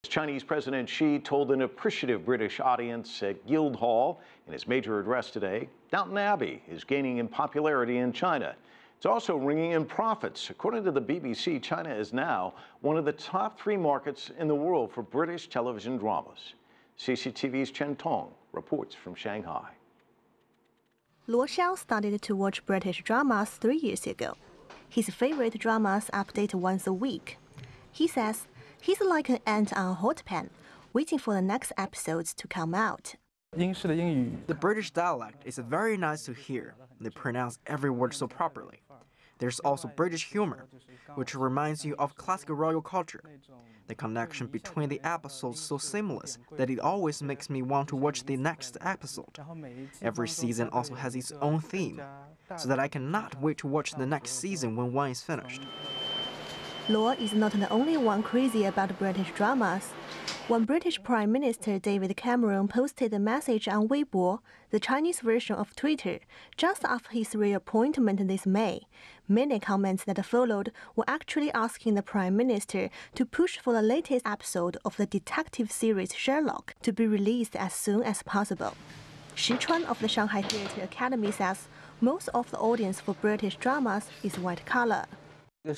Chinese President Xi told an appreciative British audience at Guildhall in his major address today, Downton Abbey is gaining in popularity in China. It's also ringing in profits. According to the BBC, China is now one of the top 3 markets in the world for British television dramas. CCTV's Chen Tong reports from Shanghai. Luo Xiao started to watch British dramas 3 years ago. His favorite dramas update once a week. He says he's like an ant on a hot pan, waiting for the next episodes to come out. The British dialect is very nice to hear. They pronounce every word so properly. There's also British humor, which reminds you of classic royal culture. The connection between the episodes so seamless that it always makes me want to watch the next episode. Every season also has its own theme, so that I cannot wait to watch the next season when one is finished. Luo is not the only one crazy about British dramas. When British Prime Minister David Cameron posted a message on Weibo, the Chinese version of Twitter, just after his reappointment this May, many comments that followed were actually asking the Prime Minister to push for the latest episode of the detective series Sherlock to be released as soon as possible. Xi Chuan of the Shanghai Theatre Academy says most of the audience for British dramas is white collar. The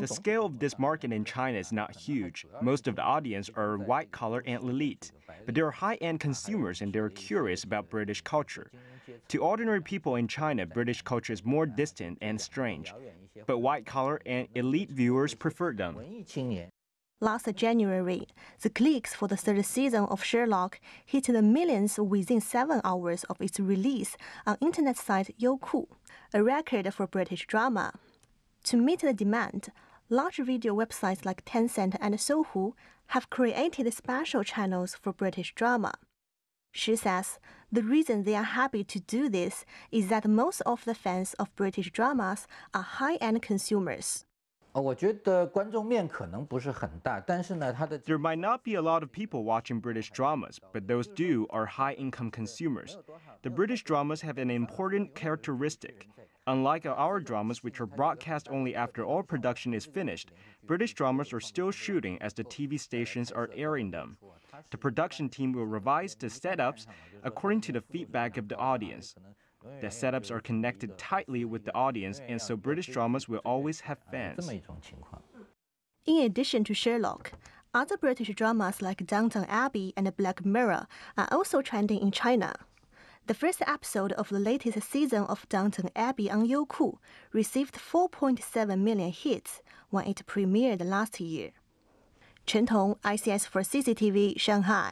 scale of this market in China is not huge. Most of the audience are white-collar and elite. But they are high-end consumers and they're curious about British culture. To ordinary people in China, British culture is more distant and strange. But white-collar and elite viewers prefer them. Last January, the clicks for the 3rd season of Sherlock hit the millions within 7 hours of its release on internet site Youku, a record for British drama. To meet the demand, large video websites like Tencent and Sohu have created special channels for British drama. She says the reason they are happy to do this is that most of the fans of British dramas are high-end consumers. There might not be a lot of people watching British dramas, but those do are high-income consumers. The British dramas have an important characteristic. Unlike our dramas, which are broadcast only after all production is finished, British dramas are still shooting as the TV stations are airing them. The production team will revise the setups according to the feedback of the audience. The setups are connected tightly with the audience, and so British dramas will always have fans. In addition to Sherlock, other British dramas like Downton Abbey and Black Mirror are also trending in China. The first episode of the latest season of Downton Abbey on Youku received 4.7 million hits when it premiered last year. Chen Tong, ICS for CCTV, Shanghai.